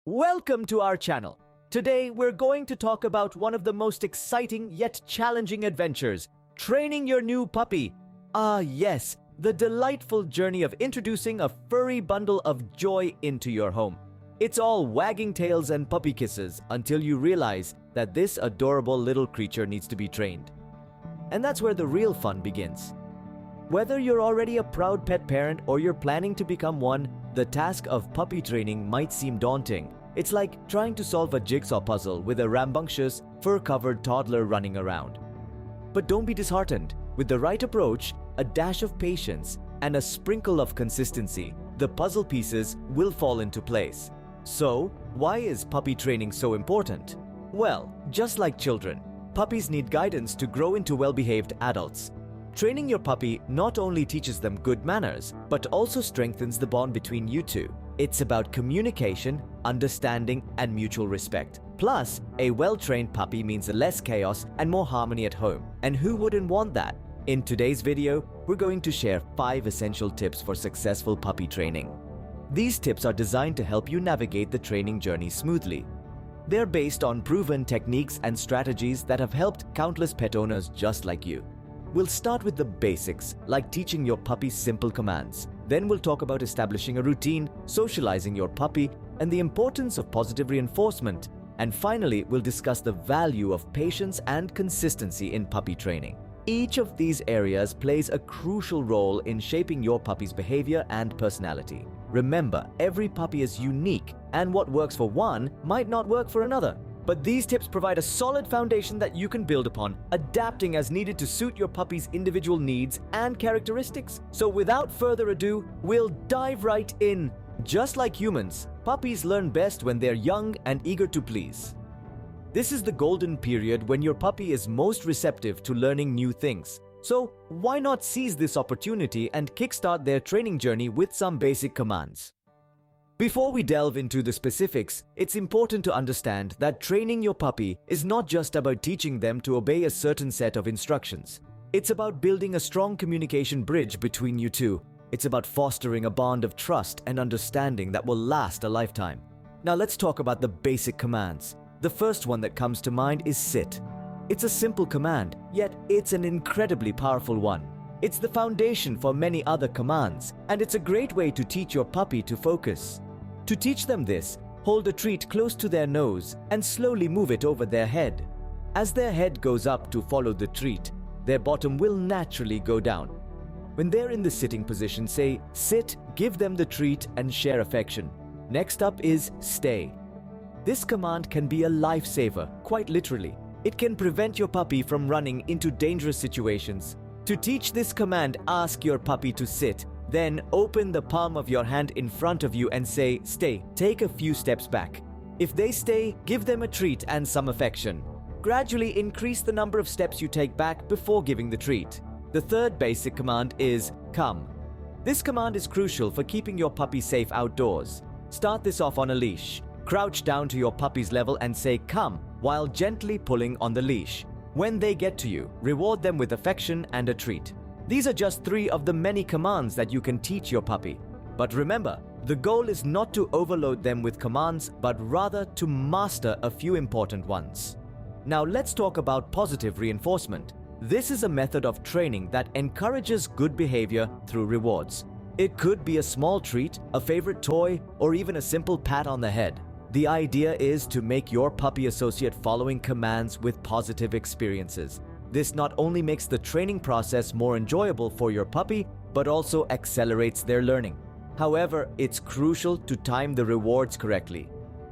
Welcome to our channel. Today we're going to talk about one of the most exciting yet challenging adventures, training your new puppy. Ah yes, the delightful journey of introducing a furry bundle of joy into your home. It's all wagging tails and puppy kisses until you realize that this adorable little creature needs to be trained. And that's where the real fun begins. Whether you're already a proud pet parent or you're planning to become one, the task of puppy training might seem daunting. It's like trying to solve a jigsaw puzzle with a rambunctious, fur-covered toddler running around. But don't be disheartened. With the right approach, a dash of patience, and a sprinkle of consistency, the puzzle pieces will fall into place. So, why is puppy training so important? Well, just like children, puppies need guidance to grow into well-behaved adults. Training your puppy not only teaches them good manners, but also strengthens the bond between you two. It's about communication, understanding, and mutual respect. Plus, a well-trained puppy means less chaos and more harmony at home. And who wouldn't want that? In today's video, we're going to share 5 essential tips for successful puppy training. These tips are designed to help you navigate the training journey smoothly. They're based on proven techniques and strategies that have helped countless pet owners just like you. We'll start with the basics, like teaching your puppy simple commands. Then we'll talk about establishing a routine, socializing your puppy, and the importance of positive reinforcement. And finally, we'll discuss the value of patience and consistency in puppy training. Each of these areas plays a crucial role in shaping your puppy's behavior and personality. Remember, every puppy is unique, and what works for one might not work for another. But these tips provide a solid foundation that you can build upon, adapting as needed to suit your puppy's individual needs and characteristics. So without further ado, we'll dive right in. Just like humans, puppies learn best when they're young and eager to please. This is the golden period when your puppy is most receptive to learning new things. So why not seize this opportunity and kickstart their training journey with some basic commands? Before we delve into the specifics, it's important to understand that training your puppy is not just about teaching them to obey a certain set of instructions. It's about building a strong communication bridge between you two. It's about fostering a bond of trust and understanding that will last a lifetime. Now let's talk about the basic commands. The first one that comes to mind is sit. It's a simple command, yet it's an incredibly powerful one. It's the foundation for many other commands, and it's a great way to teach your puppy to focus. To teach them this, hold a treat close to their nose and slowly move it over their head. As their head goes up to follow the treat, their bottom will naturally go down. When they're in the sitting position, say, sit, give them the treat, and share affection. Next up is stay. This command can be a lifesaver, quite literally. It can prevent your puppy from running into dangerous situations. To teach this command, ask your puppy to sit. Then open the palm of your hand in front of you and say, stay. Take a few steps back. If they stay, give them a treat and some affection. Gradually increase the number of steps you take back before giving the treat. The third basic command is come. This command is crucial for keeping your puppy safe outdoors. Start this off on a leash. Crouch down to your puppy's level and say come while gently pulling on the leash. When they get to you, reward them with affection and a treat. These are just 3 of the many commands that you can teach your puppy. But remember, the goal is not to overload them with commands, but rather to master a few important ones. Now let's talk about positive reinforcement. This is a method of training that encourages good behavior through rewards. It could be a small treat, a favorite toy, or even a simple pat on the head. The idea is to make your puppy associate following commands with positive experiences. This not only makes the training process more enjoyable for your puppy, but also accelerates their learning. However, it's crucial to time the rewards correctly.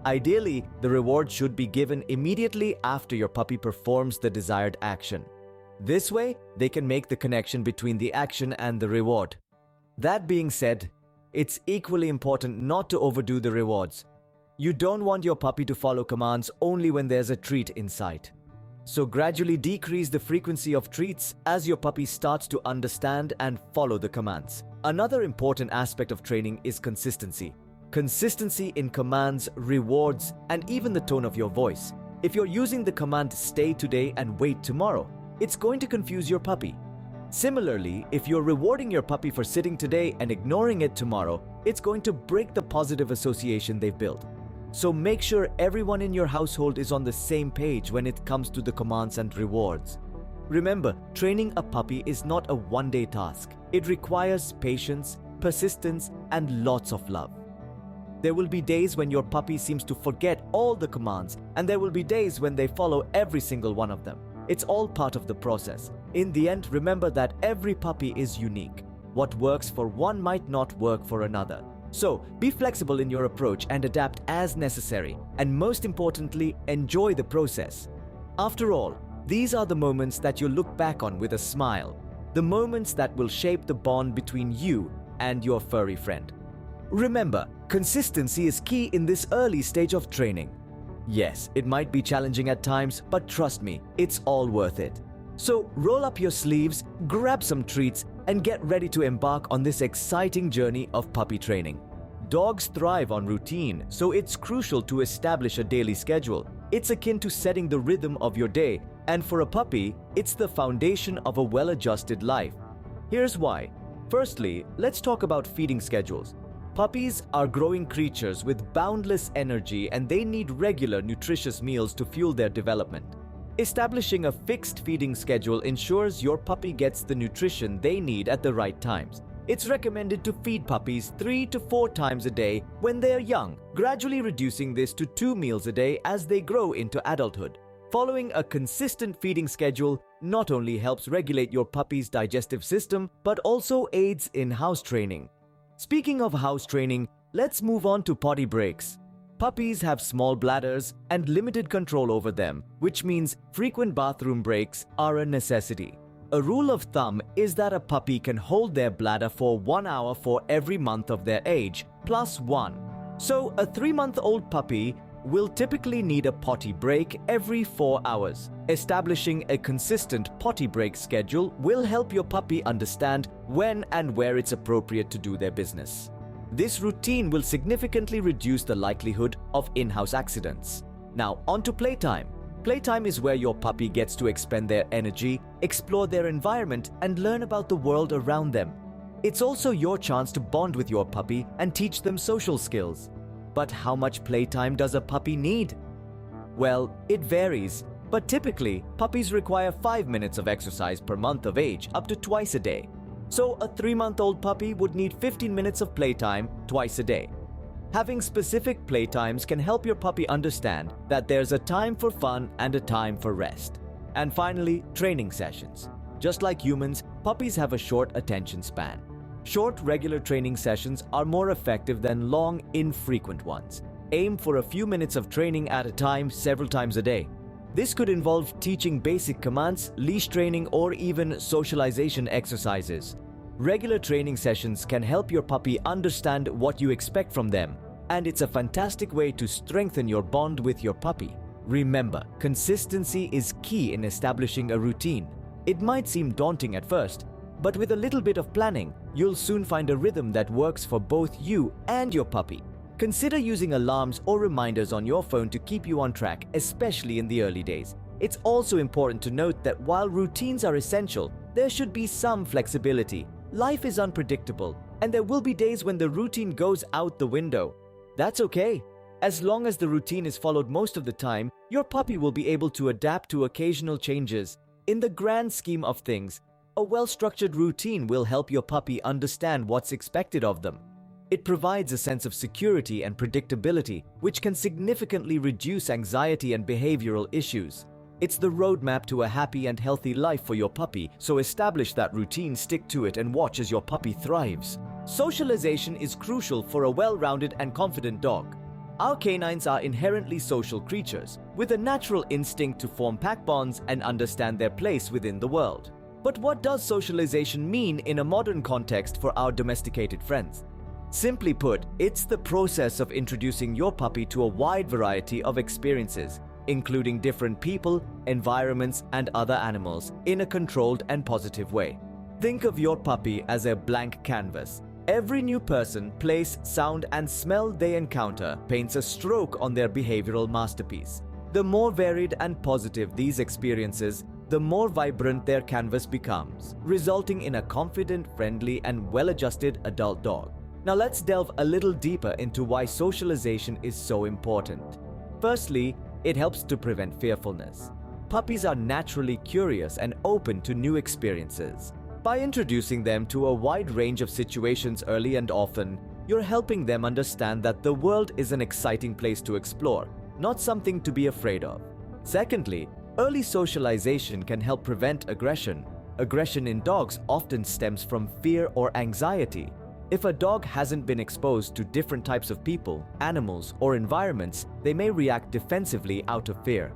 Ideally, the reward should be given immediately after your puppy performs the desired action. This way, they can make the connection between the action and the reward. That being said, it's equally important not to overdo the rewards. You don't want your puppy to follow commands only when there's a treat in sight. So gradually decrease the frequency of treats as your puppy starts to understand and follow the commands. Another important aspect of training is consistency. Consistency in commands, rewards, and even the tone of your voice. If you're using the command stay today and wait tomorrow, it's going to confuse your puppy. Similarly, if you're rewarding your puppy for sitting today and ignoring it tomorrow, it's going to break the positive association they've built. So make sure everyone in your household is on the same page when it comes to the commands and rewards. Remember, training a puppy is not a one-day task. It requires patience, persistence, and lots of love. There will be days when your puppy seems to forget all the commands, and there will be days when they follow every single one of them. It's all part of the process. In the end, remember that every puppy is unique. What works for one might not work for another. So, be flexible in your approach and adapt as necessary. And most importantly, enjoy the process. After all, these are the moments that you'll look back on with a smile. The moments that will shape the bond between you and your furry friend. Remember, consistency is key in this early stage of training. Yes, it might be challenging at times, but trust me, it's all worth it. So roll up your sleeves, grab some treats, and get ready to embark on this exciting journey of puppy training. Dogs thrive on routine, so it's crucial to establish a daily schedule. It's akin to setting the rhythm of your day, and for a puppy, it's the foundation of a well-adjusted life. Here's why. Firstly, let's talk about feeding schedules. Puppies are growing creatures with boundless energy, and they need regular, nutritious meals to fuel their development. Establishing a fixed feeding schedule ensures your puppy gets the nutrition they need at the right times. It's recommended to feed puppies 3 to 4 times a day when they are young, gradually reducing this to 2 meals a day as they grow into adulthood. Following a consistent feeding schedule not only helps regulate your puppy's digestive system, but also aids in house training. Speaking of house training, let's move on to potty breaks. Puppies have small bladders and limited control over them, which means frequent bathroom breaks are a necessity. A rule of thumb is that a puppy can hold their bladder for 1 hour for every month of their age, plus 1. So a 3-month-old puppy will typically need a potty break every 4 hours. Establishing a consistent potty break schedule will help your puppy understand when and where it's appropriate to do their business. This routine will significantly reduce the likelihood of in-house accidents. Now, on to playtime. Playtime is where your puppy gets to expend their energy, explore their environment, and learn about the world around them. It's also your chance to bond with your puppy and teach them social skills. But how much playtime does a puppy need? Well, it varies, but typically, puppies require 5 minutes of exercise per month of age, up to twice a day. So a 3-month-old puppy would need 15 minutes of playtime twice a day. Having specific playtimes can help your puppy understand that there's a time for fun and a time for rest. And finally, training sessions. Just like humans, puppies have a short attention span. Short, regular training sessions are more effective than long, infrequent ones. Aim for a few minutes of training at a time, several times a day. This could involve teaching basic commands, leash training, or even socialization exercises. Regular training sessions can help your puppy understand what you expect from them, and it's a fantastic way to strengthen your bond with your puppy. Remember, consistency is key in establishing a routine. It might seem daunting at first, but with a little bit of planning, you'll soon find a rhythm that works for both you and your puppy. Consider using alarms or reminders on your phone to keep you on track, especially in the early days. It's also important to note that while routines are essential, there should be some flexibility. Life is unpredictable, and there will be days when the routine goes out the window. That's okay. As long as the routine is followed most of the time, your puppy will be able to adapt to occasional changes. In the grand scheme of things, a well-structured routine will help your puppy understand what's expected of them. It provides a sense of security and predictability, which can significantly reduce anxiety and behavioral issues. It's the roadmap to a happy and healthy life for your puppy, so establish that routine, stick to it, and watch as your puppy thrives. Socialization is crucial for a well-rounded and confident dog. Our canines are inherently social creatures, with a natural instinct to form pack bonds and understand their place within the world. But what does socialization mean in a modern context for our domesticated friends? Simply put, it's the process of introducing your puppy to a wide variety of experiences, including different people, environments, and other animals, in a controlled and positive way. Think of your puppy as a blank canvas. Every new person, place, sound, and smell they encounter paints a stroke on their behavioral masterpiece. The more varied and positive these experiences, the more vibrant their canvas becomes, resulting in a confident, friendly, and well-adjusted adult dog. Now let's delve a little deeper into why socialization is so important. Firstly, it helps to prevent fearfulness. Puppies are naturally curious and open to new experiences. By introducing them to a wide range of situations early and often, you're helping them understand that the world is an exciting place to explore, not something to be afraid of. Secondly, early socialization can help prevent aggression. Aggression in dogs often stems from fear or anxiety. If a dog hasn't been exposed to different types of people, animals, or environments, they may react defensively out of fear.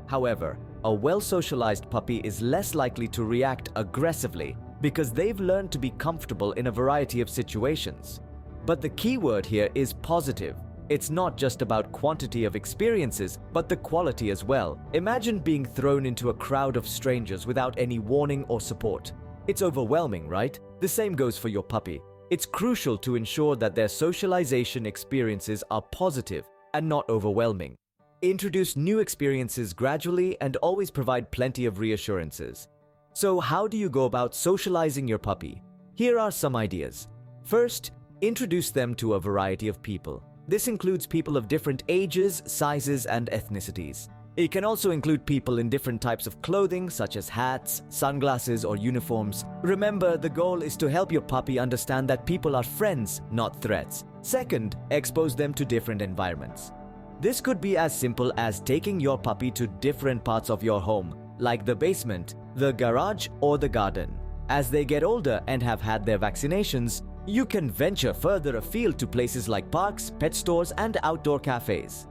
However, a well-socialized puppy is less likely to react aggressively because they've learned to be comfortable in a variety of situations. But the key word here is positive. It's not just about quantity of experiences, but the quality as well. Imagine being thrown into a crowd of strangers without any warning or support. It's overwhelming, right? The same goes for your puppy. It's crucial to ensure that their socialization experiences are positive and not overwhelming. Introduce new experiences gradually and always provide plenty of reassurances. So how do you go about socializing your puppy? Here are some ideas. First, introduce them to a variety of people. This includes people of different ages, sizes, and ethnicities. It can also include people in different types of clothing, such as hats, sunglasses, or uniforms. Remember, the goal is to help your puppy understand that people are friends, not threats. Second, expose them to different environments. This could be as simple as taking your puppy to different parts of your home, like the basement, the garage, or the garden. As they get older and have had their vaccinations, you can venture further afield to places like parks, pet stores, and outdoor cafes.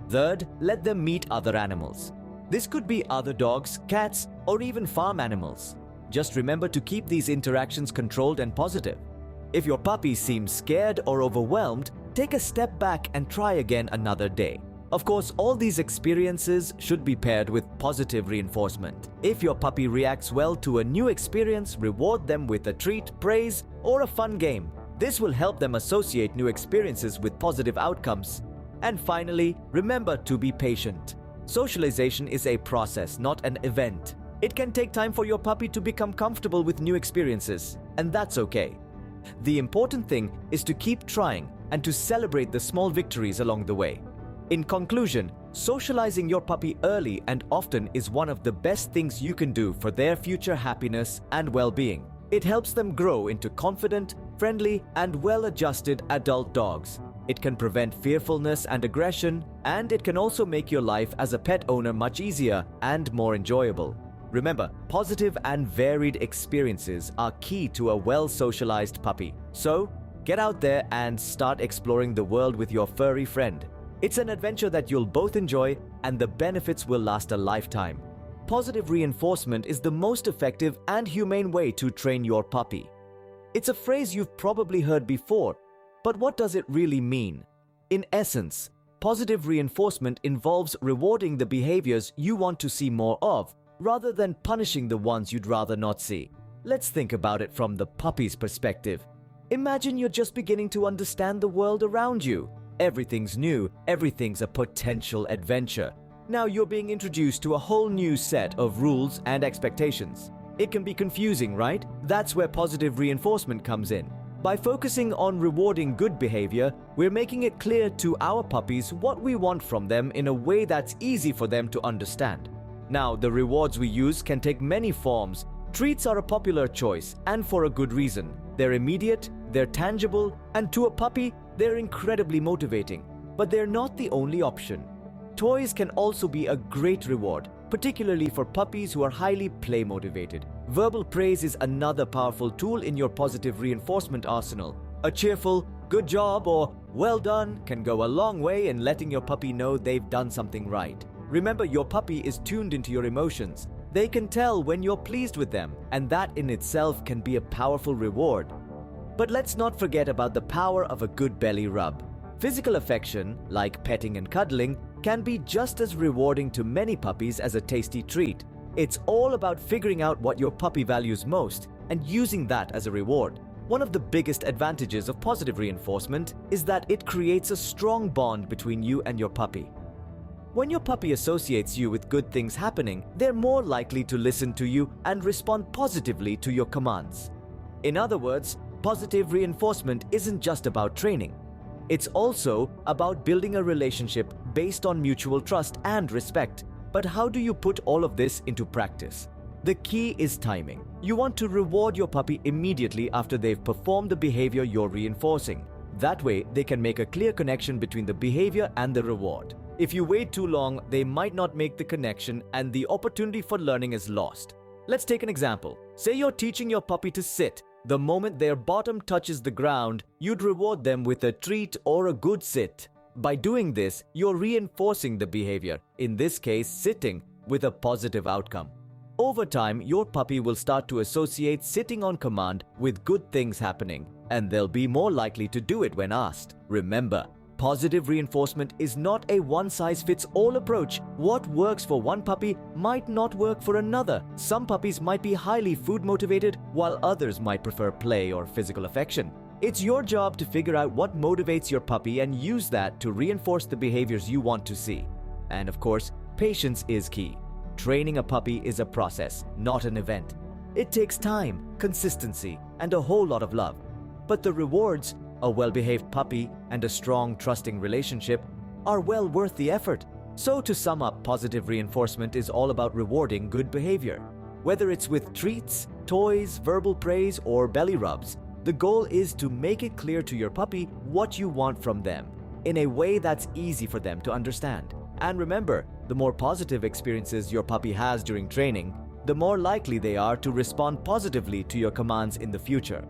Third, let them meet other animals. This could be other dogs, cats, or even farm animals. Just remember to keep these interactions controlled and positive. If your puppy seems scared or overwhelmed, take a step back and try again another day. Of course, all these experiences should be paired with positive reinforcement. If your puppy reacts well to a new experience, reward them with a treat, praise, or a fun game. This will help them associate new experiences with positive outcomes. And finally, remember to be patient. Socialization is a process, not an event. It can take time for your puppy to become comfortable with new experiences, and that's okay. The important thing is to keep trying and to celebrate the small victories along the way. In conclusion, socializing your puppy early and often is one of the best things you can do for their future happiness and well-being. It helps them grow into confident, friendly, and well-adjusted adult dogs. It can prevent fearfulness and aggression, and it can also make your life as a pet owner much easier and more enjoyable. Remember, positive and varied experiences are key to a well-socialized puppy. So, get out there and start exploring the world with your furry friend. It's an adventure that you'll both enjoy, and the benefits will last a lifetime. Positive reinforcement is the most effective and humane way to train your puppy. It's a phrase you've probably heard before, but what does it really mean? In essence, positive reinforcement involves rewarding the behaviors you want to see more of, rather than punishing the ones you'd rather not see. Let's think about it from the puppy's perspective. Imagine you're just beginning to understand the world around you. Everything's new, everything's a potential adventure. Now you're being introduced to a whole new set of rules and expectations. It can be confusing, right? That's where positive reinforcement comes in. By focusing on rewarding good behavior, we're making it clear to our puppies what we want from them in a way that's easy for them to understand. Now, the rewards we use can take many forms. Treats are a popular choice, and for a good reason. They're immediate, they're tangible, and to a puppy, they're incredibly motivating. But they're not the only option. Toys can also be a great reward, particularly for puppies who are highly play-motivated. Verbal praise is another powerful tool in your positive reinforcement arsenal. A cheerful, "good job" or "well done" can go a long way in letting your puppy know they've done something right. Remember, your puppy is tuned into your emotions. They can tell when you're pleased with them, and that in itself can be a powerful reward. But let's not forget about the power of a good belly rub. Physical affection, like petting and cuddling, can be just as rewarding to many puppies as a tasty treat. It's all about figuring out what your puppy values most and using that as a reward. One of the biggest advantages of positive reinforcement is that it creates a strong bond between you and your puppy. When your puppy associates you with good things happening, they're more likely to listen to you and respond positively to your commands. In other words, Positive reinforcement isn't just about training. It's also about building a relationship based on mutual trust and respect. But how do you put all of this into practice? The key is timing. You want to reward your puppy immediately after they've performed the behavior you're reinforcing. That way, they can make a clear connection between the behavior and the reward. If you wait too long, they might not make the connection and the opportunity for learning is lost. Let's take an example. Say you're teaching your puppy to sit. The moment their bottom touches the ground, you'd reward them with a treat or a good sit. By doing this, you're reinforcing the behavior, in this case sitting, with a positive outcome. Over time, your puppy will start to associate sitting on command with good things happening, and they'll be more likely to do it when asked. Remember, positive reinforcement is not a one-size-fits-all approach. What works for one puppy might not work for another. Some puppies might be highly food-motivated, while others might prefer play or physical affection. It's your job to figure out what motivates your puppy and use that to reinforce the behaviors you want to see. And of course, patience is key. Training a puppy is a process, not an event. It takes time, consistency, and a whole lot of love. But the rewards, a well-behaved puppy and a strong, trusting relationship, are well worth the effort. So to sum up, positive reinforcement is all about rewarding good behavior. Whether it's with treats, toys, verbal praise, or belly rubs, the goal is to make it clear to your puppy what you want from them in a way that's easy for them to understand. And remember, the more positive experiences your puppy has during training, the more likely they are to respond positively to your commands in the future.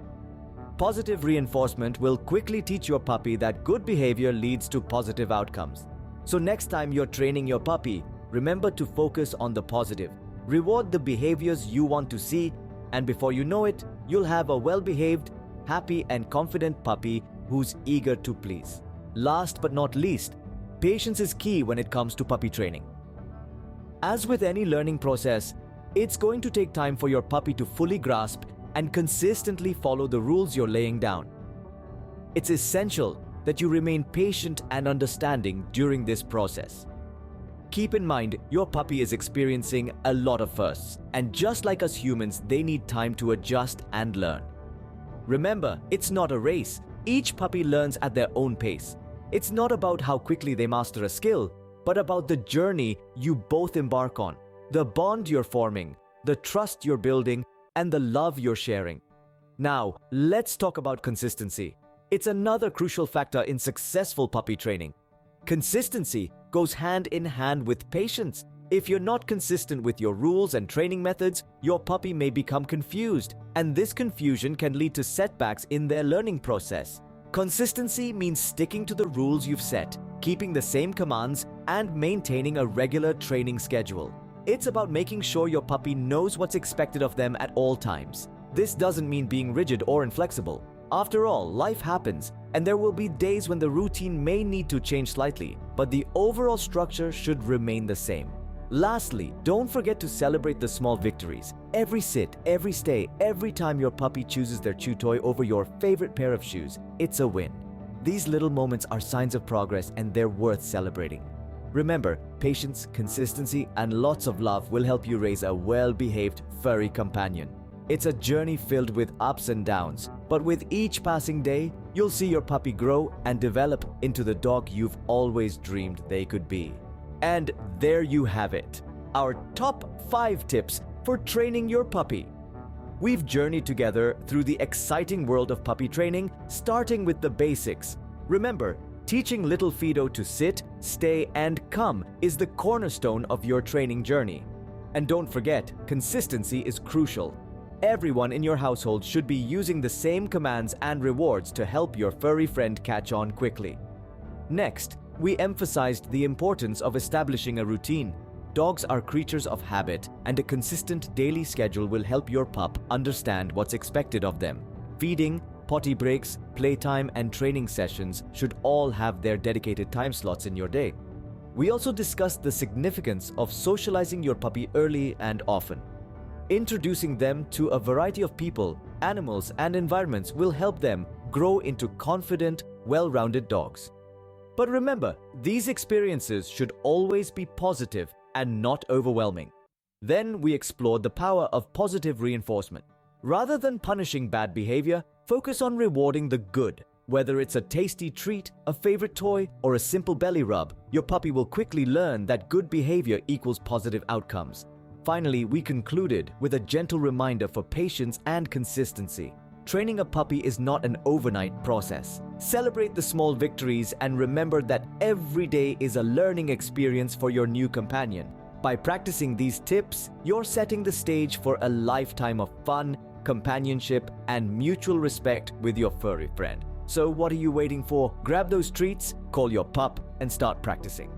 Positive reinforcement will quickly teach your puppy that good behavior leads to positive outcomes. So next time you're training your puppy, remember to focus on the positive. Reward the behaviors you want to see, and before you know it, you'll have a well-behaved, happy and confident puppy who's eager to please. Last but not least, patience is key when it comes to puppy training. As with any learning process, it's going to take time for your puppy to fully grasp and consistently follow the rules you're laying down. It's essential that you remain patient and understanding during this process. Keep in mind, your puppy is experiencing a lot of firsts, and just like us humans, they need time to adjust and learn. Remember, it's not a race. Each puppy learns at their own pace. It's not about how quickly they master a skill, but about the journey you both embark on, the bond you're forming, the trust you're building, and the love you're sharing. Now, let's talk about consistency. It's another crucial factor in successful puppy training. Consistency goes hand in hand with patience. If you're not consistent with your rules and training methods, your puppy may become confused, and this confusion can lead to setbacks in their learning process. Consistency means sticking to the rules you've set, keeping the same commands, and maintaining a regular training schedule. It's about making sure your puppy knows what's expected of them at all times. This doesn't mean being rigid or inflexible. After all, life happens, and there will be days when the routine may need to change slightly, but the overall structure should remain the same. Lastly, don't forget to celebrate the small victories. Every sit, every stay, every time your puppy chooses their chew toy over your favorite pair of shoes, it's a win. These little moments are signs of progress, and they're worth celebrating. Remember, patience, consistency, and lots of love will help you raise a well-behaved, furry companion. It's a journey filled with ups and downs, but with each passing day, you'll see your puppy grow and develop into the dog you've always dreamed they could be. And there you have it, our top 5 tips for training your puppy. We've journeyed together through the exciting world of puppy training, starting with the basics. Remember, teaching little Fido to sit, stay, and come is the cornerstone of your training journey. And don't forget, consistency is crucial. Everyone in your household should be using the same commands and rewards to help your furry friend catch on quickly. Next, we emphasized the importance of establishing a routine. Dogs are creatures of habit, and a consistent daily schedule will help your pup understand what's expected of them. Feeding, potty breaks, playtime, and training sessions should all have their dedicated time slots in your day. We also discussed the significance of socializing your puppy early and often. Introducing them to a variety of people, animals, and environments will help them grow into confident, well-rounded dogs. But remember, these experiences should always be positive and not overwhelming. Then we explored the power of positive reinforcement. Rather than punishing bad behavior, Focus on rewarding the good. Whether it's a tasty treat, a favorite toy, or a simple belly rub, your puppy will quickly learn that good behavior equals positive outcomes. Finally, we concluded with a gentle reminder for patience and consistency. Training a puppy is not an overnight process. Celebrate the small victories and remember that every day is a learning experience for your new companion. By practicing these tips, you're setting the stage for a lifetime of fun, companionship, and mutual respect with your furry friend. So what are you waiting for? Grab those treats, call your pup, and start practicing.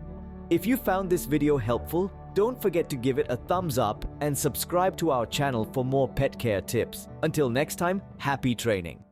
If you found this video helpful, don't forget to give it a thumbs up and subscribe to our channel for more pet care tips. Until next time, happy training!